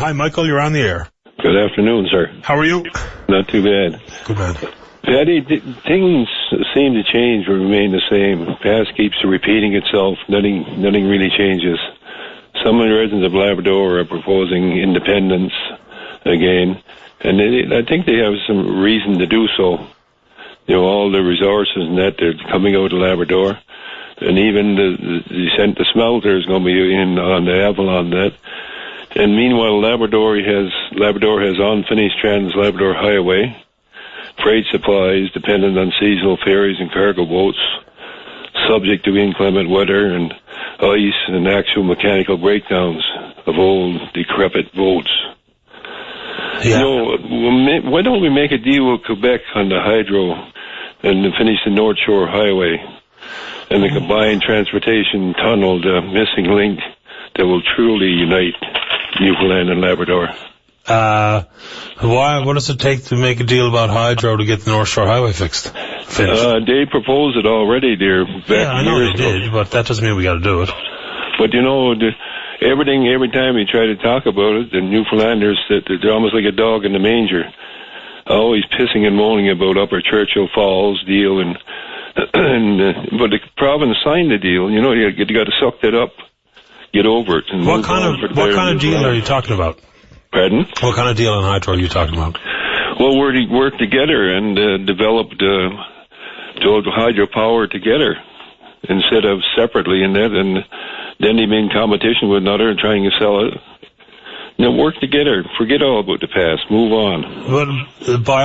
Hi, Michael, you're on the air. Good afternoon, sir. How are you? Not too bad. Good man. Patty, things seem to change or remain the same. The past keeps repeating itself. Nothing really changes. Some of the residents of Labrador are proposing independence again, and I think they have some reason to do so. You know, all the resources and that, they're coming out of Labrador, and even the smelter is going to be in on the Avalon that. And meanwhile, Labrador has unfinished Trans-Labrador Highway, freight supplies dependent on seasonal ferries and cargo boats, subject to inclement weather and ice and actual mechanical breakdowns of old, decrepit boats. Yeah. You know, why don't we make a deal with Quebec on the hydro and finish the North Shore Highway and the combined transportation tunnel, the missing link that will truly unite Newfoundland and Labrador? What does it take to make a deal about hydro to get the North Shore Highway finished? They proposed it already, dear. Yeah, I know they did, but that doesn't mean we got to do it. But you know, every time you try to talk about it, the Newfoundlanders, they're almost like a dog in the manger, always pissing and moaning about Upper Churchill Falls deal, but the province signed the deal. You know, you got to suck that up, get over it. And what kind of deal are you talking about? Pardon? What kind of deal on hydro are you talking about? Well, we work together and developed hydropower together instead of separately in that, and then they in competition with another and trying to sell it. Now work together. Forget all about the past. Move on. But by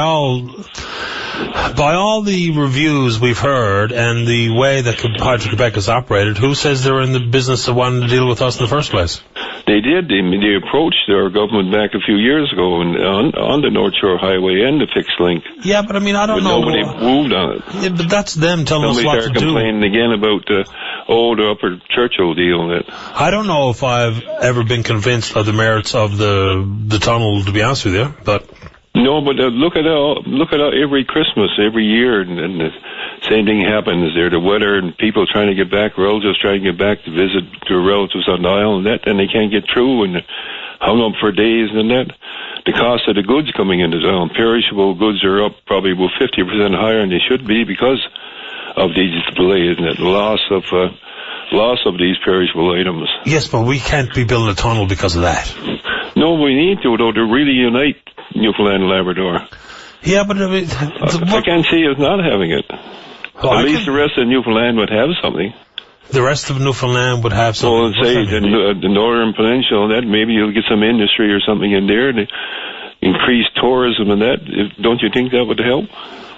all the reviews we've heard and the way that Hydro-Quebec is operated, who says they're in the business of wanting to deal with us in the first place? They did. They approached our government back a few years ago on the North Shore Highway and the fixed link. Yeah, but I mean, I don't know. Nobody moved on it. Yeah, but that's them telling us what to do. Somebody started complaining again about the old Upper Churchill deal. I don't know if I've ever been convinced of the merits of the tunnel, to be honest with you, but... No, but look at every Christmas, every year, and the same thing happens there. The weather and people trying to get back, relatives trying to get back to visit their relatives on the island, and they can't get through, and hung up for days and that. The cost of the goods coming into town, perishable goods are up probably about 50% higher than they should be because of these delays and that loss of these perishable items. Yes, but we can't be building a tunnel because of that. No, we need to, though, to really unite Newfoundland and Labrador. Yeah, but I mean... I can't see us not having it. Well, at least the rest of Newfoundland would have something. The rest of Newfoundland would have something? Well, say the Northern Peninsula, that maybe you'll get some industry or something in there to increase tourism and that. Don't you think that would help?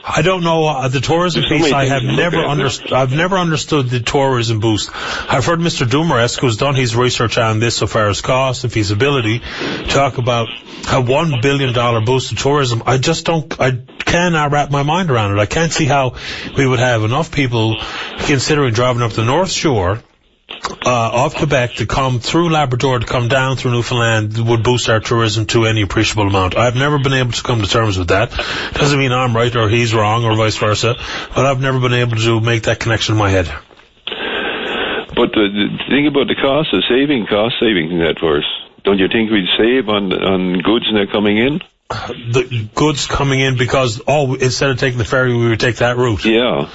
I don't know the tourism piece. I've never understood the tourism boost. I've heard Mr. Dumaresque, who's done his research on this so far as cost and feasibility, talk about a $1 billion boost to tourism. I cannot wrap my mind around it. I can't see how we would have enough people considering driving up the North Shore of Quebec to come through Labrador, to come down through Newfoundland, would boost our tourism to any appreciable amount. I've never been able to come to terms with that. Doesn't mean I'm right or he's wrong or vice versa, but I've never been able to make that connection in my head. But think about the cost saving in that for us. Don't you think we'd save on goods that are coming in? The goods coming in because, instead of taking the ferry, we would take that route. Yeah.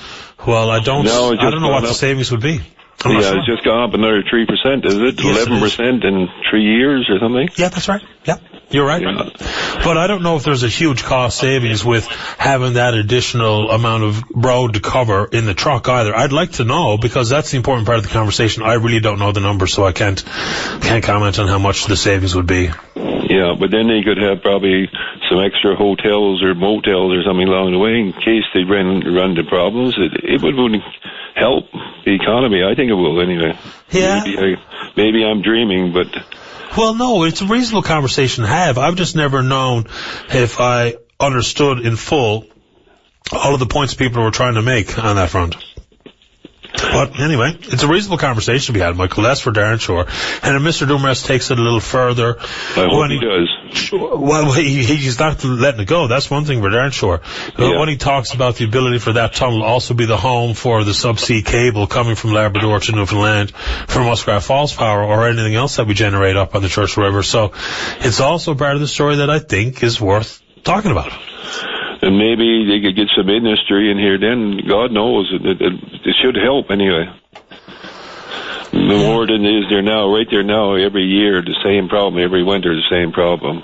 Well, I don't know what the savings would be. It's just gone up another 3%, is it? Yes, 11% in 3 years or something? Yeah, that's right. Yeah, you're right. Yeah. But I don't know if there's a huge cost savings with having that additional amount of road to cover in the truck either. I'd like to know, because that's the important part of the conversation. I really don't know the numbers, so I can't comment on how much the savings would be. Yeah, but then they could have probably some extra hotels or motels or something along the way in case they run into problems. It would help the economy. I think it will anyway. Yeah. Maybe I'm dreaming, but... Well, no, it's a reasonable conversation to have. I've just never known if I understood in full all of the points people were trying to make on that front. But But anyway, it's a reasonable conversation to be had, Michael. That's for darn sure. And if Mr. Dumars takes it a little further... I hope he does. Well, he's not letting it go. That's one thing for darn sure. Yeah. When he talks about the ability for that tunnel to also be the home for the subsea cable coming from Labrador to Newfoundland for Muskrat Falls power or anything else that we generate up on the Church River. So it's also part of the story that I think is worth talking about. And maybe they could get some industry in here then. God knows. It should help anyway. More than is there now. Right there now, every year, the same problem. Every winter, the same problem.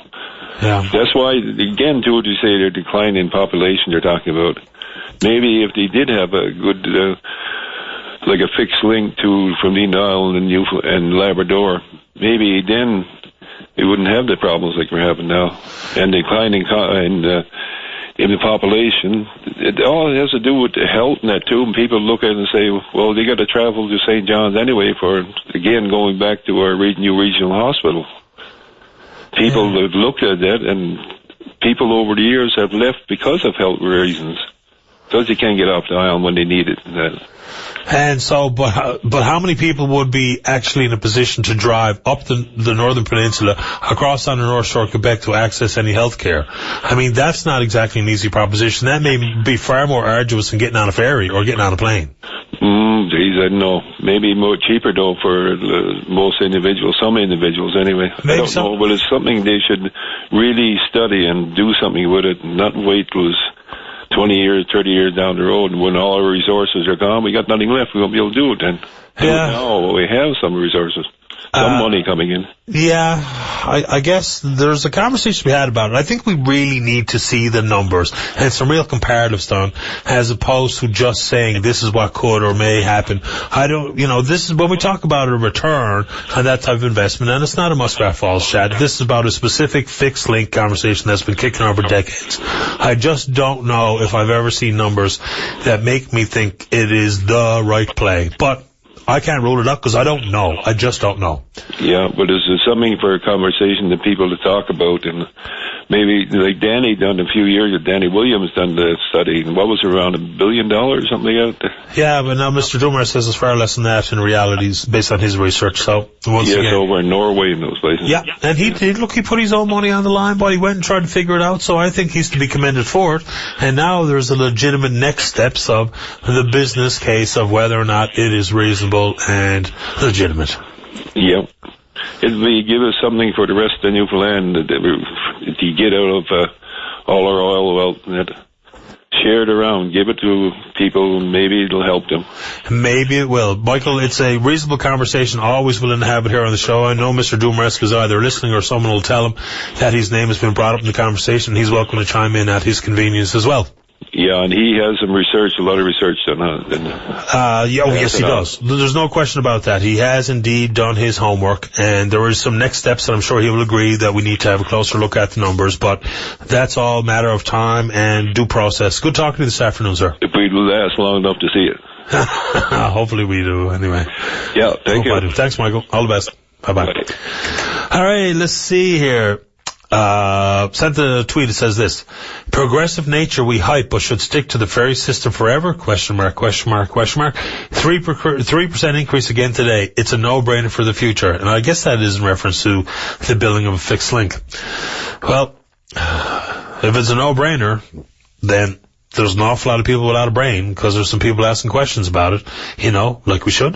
Yeah. That's why, again, too, to say they're declining in population they're talking about. Maybe if they did have a good, like a fixed link to from the Island and Labrador, maybe then we wouldn't have the problems like we're having now. And declining in the population, it all has to do with the health and that too. And people look at it and say, well, they got to travel to St. John's anyway for, again, going back to our new regional hospital. People have looked at that, and people over the years have left because of health reasons. Because they can't get off the island when they need it. And so, but how many people would be actually in a position to drive up the northern peninsula, across on the North Shore of Quebec to access any health care? I mean, that's not exactly an easy proposition. That may be far more arduous than getting on a ferry or getting on a plane. Geez, I don't know. Maybe more cheaper, though, for most individuals, some individuals anyway. Maybe I don't know, but it's something they should really study and do something with it, not wait till 20 years, 30 years down the road, and when all our resources are gone, we got nothing left. We won't be able to do it then. Yeah. Now we have some resources, some money coming in. Yeah, I guess there's a conversation to be had about it. I think we really need to see the numbers and some real comparatives done, as opposed to just saying this is what could or may happen. This is when we talk about a return on that type of investment, and it's not a Muskrat Falls chat. This is about a specific fixed link conversation that's been kicking over decades. I just don't know if I've ever seen numbers that make me think it is the right play. But I can't rule it up because I don't know. I just don't know. Yeah, but it's something for a conversation that people to talk about, and maybe like Danny done a few years ago. Danny Williams done the study, and what was it, around $1 billion or something out there? Yeah, but now Mr. Dumars says it's far less than that in reality, based on his research. So once again, over in Norway and those places. Yeah, and he put his own money on the line, but he went and tried to figure it out. So I think he's to be commended for it. And now there's a legitimate next steps of the business case of whether or not it is reasonable and legitimate. Yep. It'll give us something for the rest of Newfoundland to get out of all our oil wealth and share it around, give it to people, maybe it'll help them. Maybe it will. Michael, it's a reasonable conversation, always willing to have it here on the show. I know Mr. Dumars is either listening or someone will tell him that his name has been brought up in the conversation. He's welcome to chime in at his convenience as well. Yeah, and he has some research, a lot of research done on it. Yes, he does. There's no question about that. He has indeed done his homework, and there is some next steps that I'm sure he will agree that we need to have a closer look at the numbers, but that's all a matter of time and due process. Good talking to you this afternoon, sir. If we last long enough to see it. Hopefully we do, anyway. Yeah, thank you. I do. Thanks, Michael. All the best. Bye-bye. Bye. All right, let's see here. Sent a tweet. It says this: progressive nature we hype, but should stick to the ferry system forever? Question mark, question mark, question mark. 3% increase again today. It's a no-brainer for the future. And I guess that is in reference to the building of a fixed link. Well, if it's a no-brainer, then there's an awful lot of people without a brain, because there's some people asking questions about it, like we should.